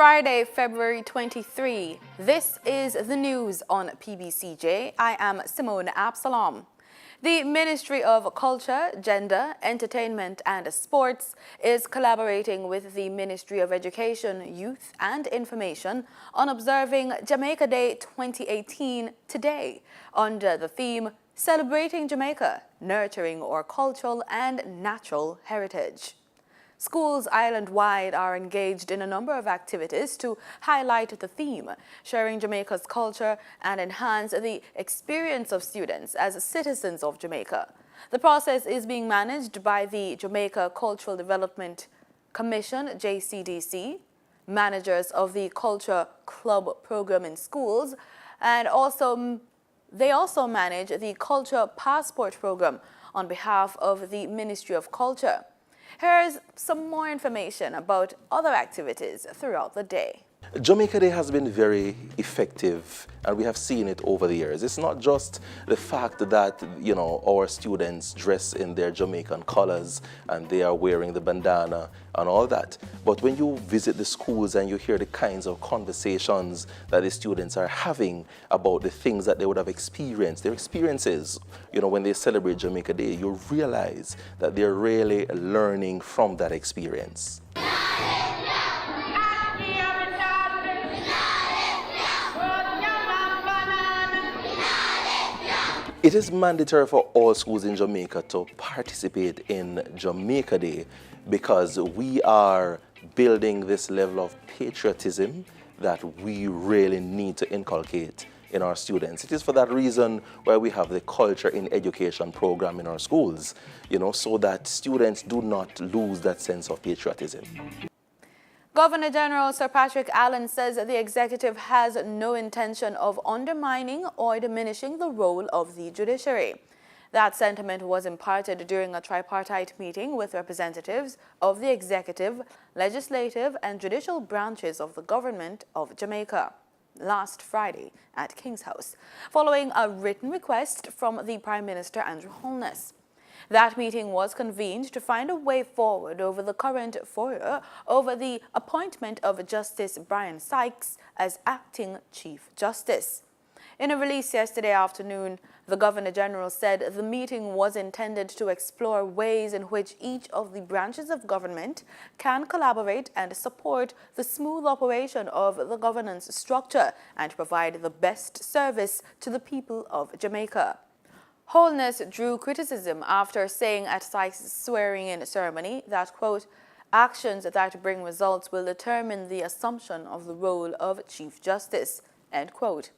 Friday, February 23. This is the news on PBCJ. I am Simone Absalom. The Ministry of Culture, Gender, Entertainment and Sports is collaborating with the Ministry of Education, Youth and Information on observing Jamaica Day 2018 today under the theme Celebrating Jamaica, Nurturing Our Cultural and Natural Heritage. Schools island-wide are engaged in a number of activities to highlight the theme, sharing Jamaica's culture and enhance the experience of students as citizens of Jamaica. The process is being managed by the Jamaica Cultural Development Commission, JCDC, managers of the Culture Club program in schools, and they also manage the Culture Passport program on behalf of the Ministry of Culture. Here's some more information about other activities throughout the day. Jamaica Day has been very effective, and we have seen it over the years. It's not just the fact that, our students dress in their Jamaican colors and they are wearing the bandana and all that. But when you visit the schools and you hear the kinds of conversations that the students are having about the things that they would have experienced, their experiences, when they celebrate Jamaica Day, you realize that they're really learning from that experience. It is mandatory for all schools in Jamaica to participate in Jamaica Day because we are building this level of patriotism that we really need to inculcate in our students. It is for that reason why we have the Culture in Education program in our schools, so that students do not lose that sense of patriotism. Governor General Sir Patrick Allen says the executive has no intention of undermining or diminishing the role of the judiciary. That sentiment was imparted during a tripartite meeting with representatives of the executive, legislative and judicial branches of the government of Jamaica last Friday at King's House, following a written request from the Prime Minister Andrew Holness. That meeting was convened to find a way forward over the current furor over the appointment of Justice Brian Sykes as acting Chief Justice. In a release yesterday afternoon, the Governor-General said the meeting was intended to explore ways in which each of the branches of government can collaborate and support the smooth operation of the governance structure and provide the best service to the people of Jamaica. Holness drew criticism after saying at Sykes' swearing-in ceremony that, quote, actions that bring results will determine the assumption of the role of Chief Justice, end quote.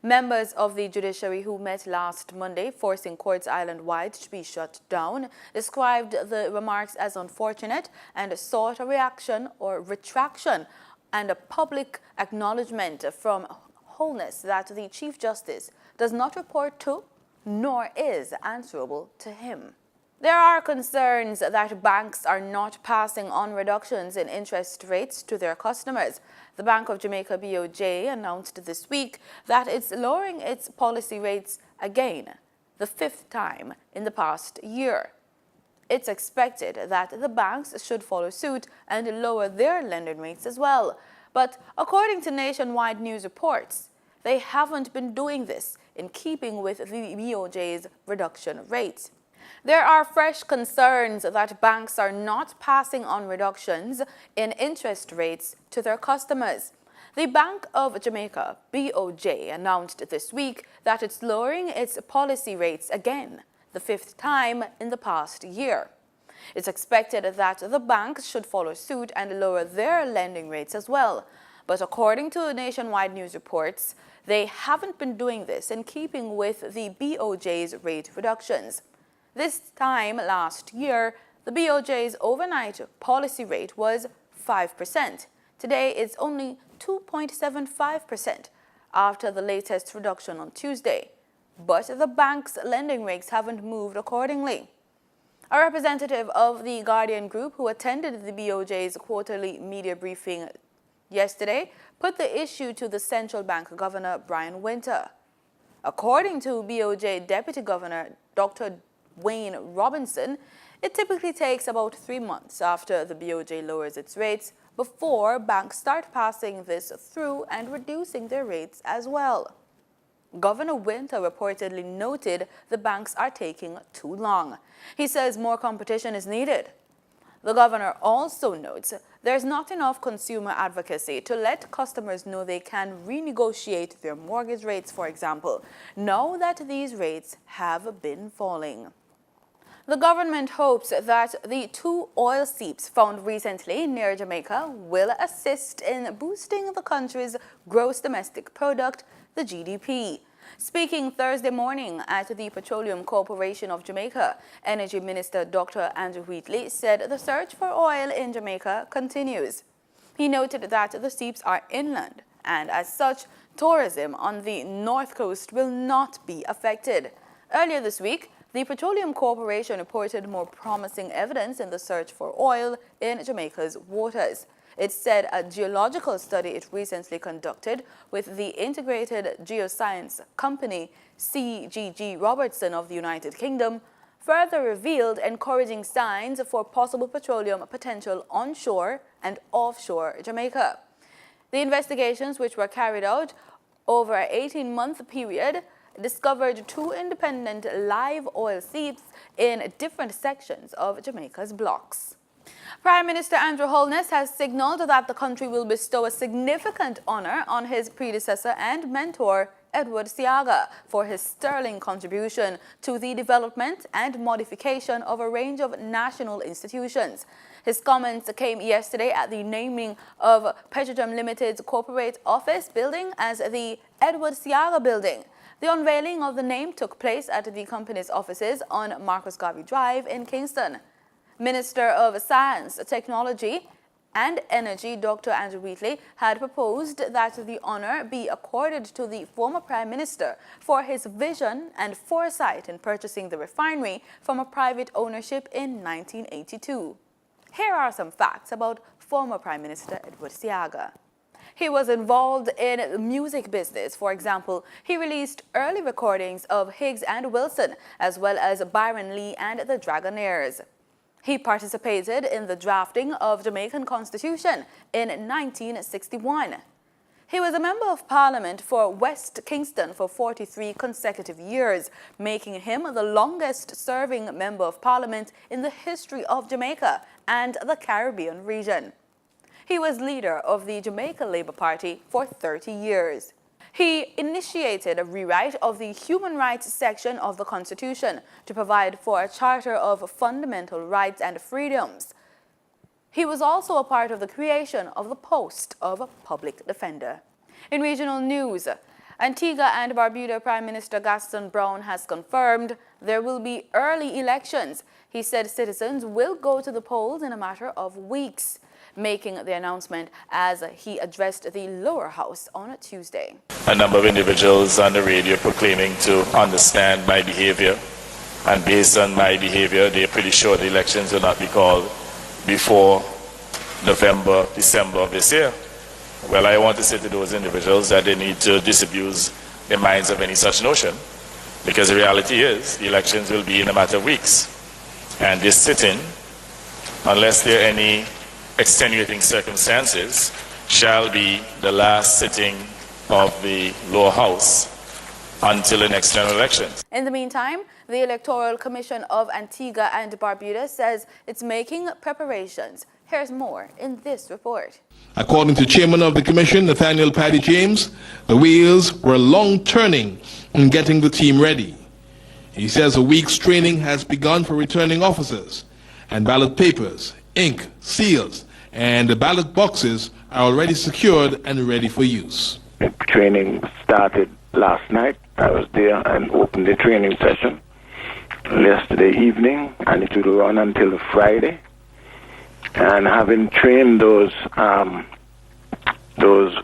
Members of the judiciary who met last Monday, forcing courts island-wide to be shut down, described the remarks as unfortunate and sought a reaction or retraction and a public acknowledgement from Holness that the Chief Justice does not report to nor is answerable to him. There are concerns that banks are not passing on reductions in interest rates to their customers. The Bank of Jamaica BOJ announced this week that it's lowering its policy rates again, the fifth time in the past year. It's expected that the banks should follow suit and lower their lending rates as well. But according to nationwide news reports, they haven't been doing this in keeping with the BOJ's reduction rate. There are fresh concerns that banks are not passing on reductions in interest rates to their customers. The Bank of Jamaica, BOJ, announced this week that it's lowering its policy rates again, the fifth time in the past year. It's expected that the banks should follow suit and lower their lending rates as well. But according to nationwide news reports, they haven't been doing this in keeping with the BOJ's rate reductions. This time last year, the BOJ's overnight policy rate was 5%. Today, it's only 2.75% after the latest reduction on Tuesday. But the bank's lending rates haven't moved accordingly. A representative of the Guardian Group who attended the BOJ's quarterly media briefing yesterday put the issue to the Central Bank Governor Brian Winter. According to BOJ Deputy Governor Dr. Wayne Robinson, it typically takes about 3 months after the BOJ lowers its rates before banks start passing this through and reducing their rates as well. Governor Winter reportedly noted the banks are taking too long. He says more competition is needed. The governor also notes there's not enough consumer advocacy to let customers know they can renegotiate their mortgage rates, for example, now that these rates have been falling. The government hopes that the 2 oil seeps found recently near Jamaica will assist in boosting the country's gross domestic product, the GDP. Speaking Thursday morning at the Petroleum Corporation of Jamaica, Energy Minister Dr. Andrew Wheatley said the search for oil in Jamaica continues. He noted that the seeps are inland, and as such, tourism on the north coast will not be affected. Earlier this week, the Petroleum Corporation reported more promising evidence in the search for oil in Jamaica's waters. It said a geological study it recently conducted with the integrated geoscience company CGG Robertson of the United Kingdom further revealed encouraging signs for possible petroleum potential onshore and offshore Jamaica. The investigations, which were carried out over an 18-month period, discovered 2 independent live oil seeps in different sections of Jamaica's blocks. Prime Minister Andrew Holness has signaled that the country will bestow a significant honor on his predecessor and mentor, Edward Seaga, for his sterling contribution to the development and modification of a range of national institutions. His comments came yesterday at the naming of Petrojam Limited's corporate office building as the Edward Seaga Building. The unveiling of the name took place at the company's offices on Marcus Garvey Drive in Kingston. Minister of Science, Technology and Energy, Dr. Andrew Wheatley, had proposed that the honor be accorded to the former Prime Minister for his vision and foresight in purchasing the refinery from a private ownership in 1982. Here are some facts about former Prime Minister Edward Seaga. He was involved in the music business. For example, he released early recordings of Higgs and Wilson, as well as Byron Lee and the Dragonaires. He participated in the drafting of Jamaican Constitution in 1961. He was a Member of Parliament for West Kingston for 43 consecutive years, making him the longest-serving Member of Parliament in the history of Jamaica and the Caribbean region. He was leader of the Jamaica Labour Party for 30 years. He initiated a rewrite of the human rights section of the Constitution to provide for a charter of fundamental rights and freedoms. He was also a part of the creation of the post of public defender. In regional news, Antigua and Barbuda Prime Minister Gaston Brown has confirmed there will be early elections. He said citizens will go to the polls in a matter of weeks, making the announcement as he addressed the lower house on a Tuesday. A number of individuals on the radio proclaiming to understand my behavior, and based on my behavior, they're pretty sure the elections will not be called before November, December of this year. Well, I want to say to those individuals that they need to disabuse their minds of any such notion, because the reality is the elections will be in a matter of weeks. And this sitting, unless there are any extenuating circumstances, shall be the last sitting of the lower house until the next general election. In the meantime, the Electoral Commission of Antigua and Barbuda says it's making preparations. Here's more in this report. According to Chairman of the Commission, Nathaniel Paddy James, the wheels were long turning in getting the team ready. He says a week's training has begun for returning officers, and ballot papers, ink, seals, and the ballot boxes are already secured and ready for use. Training started last night. I was there and opened the training session yesterday evening, and it will run until Friday. And having trained those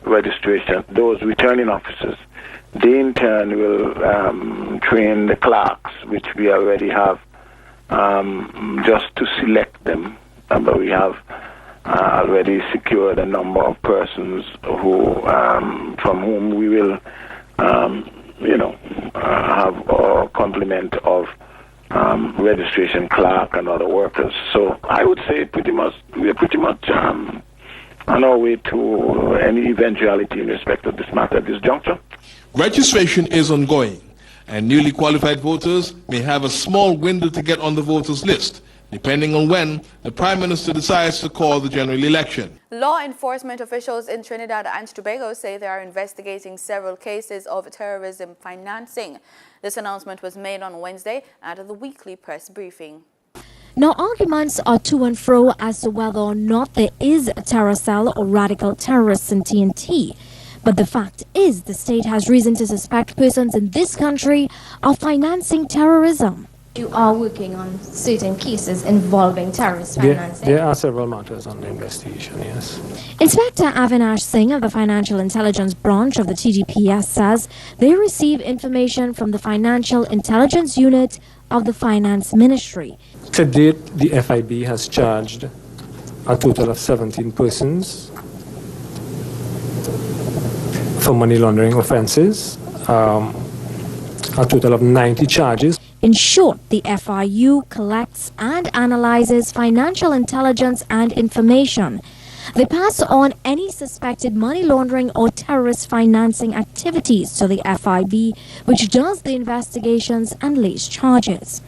returning officers, they in turn will train the clerks, which we already have, just to select them. But we have already secured a number of persons who, from whom we will, have a complement of registration clerk and other workers. So I would say we are pretty much on our way to any eventuality in respect of this matter at this juncture. Registration is ongoing, and newly qualified voters may have a small window to get on the voters list, depending on when the Prime Minister decides to call the general election. Law enforcement officials in Trinidad and Tobago say they are investigating several cases of terrorism financing. This announcement was made on Wednesday at the weekly press briefing. Now, arguments are to and fro as to whether or not there is a terror cell or radical terrorists in TNT. But the fact is, the state has reason to suspect persons in this country of financing terrorism. You are working on certain cases involving terrorist financing. There are several matters under investigation, yes. Inspector Avinash Singh of the Financial Intelligence Branch of the TGPS says they receive information from the Financial Intelligence Unit of the Finance Ministry. To date, the FIB has charged a total of 17 persons for money laundering offenses, a total of 90 charges. In short, the FIU collects and analyzes financial intelligence and information. They pass on any suspected money laundering or terrorist financing activities to the FIB, which does the investigations and lays charges.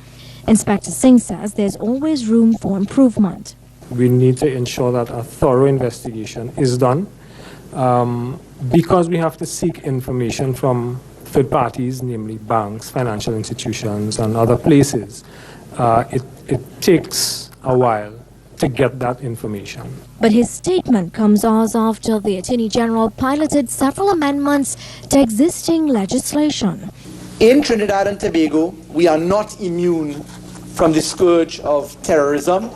Inspector Singh says there's always room for improvement. We need to ensure that a thorough investigation is done because we have to seek information from third parties, namely banks, financial institutions, and other places. It takes a while to get that information. But his statement comes hours after the Attorney General piloted several amendments to existing legislation. In Trinidad and Tobago, we are not immune from the scourge of terrorism,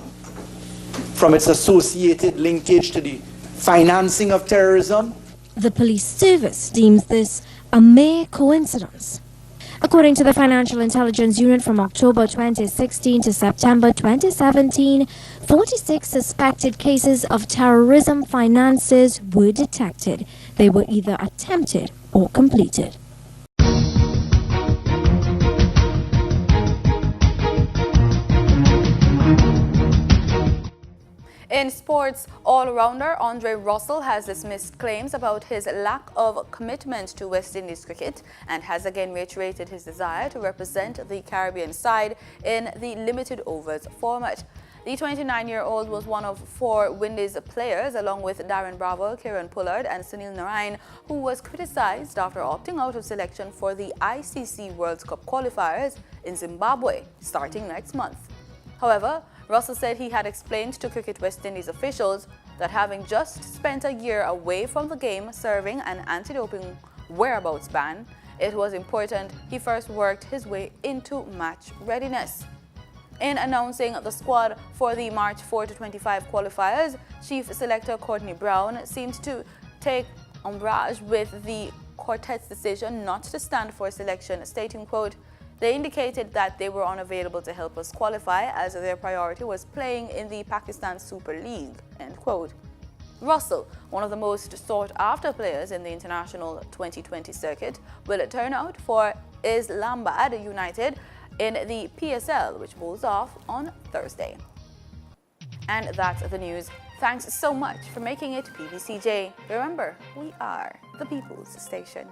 from its associated linkage to the financing of terrorism. The police service deems this a mere coincidence. According to the Financial Intelligence Unit, from October 2016 to September 2017, 46 suspected cases of terrorism finances were detected. They were either attempted or completed. In sports, all-rounder Andre Russell has dismissed claims about his lack of commitment to West Indies cricket and has again reiterated his desire to represent the Caribbean side in the limited overs format. The 29-year-old was one of 4 Windies players, along with Darren Bravo, Kieran Pollard and Sunil Narayan, who was criticized after opting out of selection for the ICC World Cup qualifiers in Zimbabwe starting next month. However, Russell said he had explained to Cricket West Indies officials that having just spent a year away from the game serving an anti-doping whereabouts ban, it was important he first worked his way into match readiness. In announcing the squad for the March 4 to 25 qualifiers, Chief Selector Courtney Brown seemed to take umbrage with the quartet's decision not to stand for selection, stating, quote, "They indicated that they were unavailable to help us qualify as their priority was playing in the Pakistan Super League," end quote. Russell, one of the most sought-after players in the international 2020 circuit, will turn out for Islamabad United in the PSL, which bowls off on Thursday. And that's the news. Thanks so much for making it PBCJ. Remember, we are the People's Station.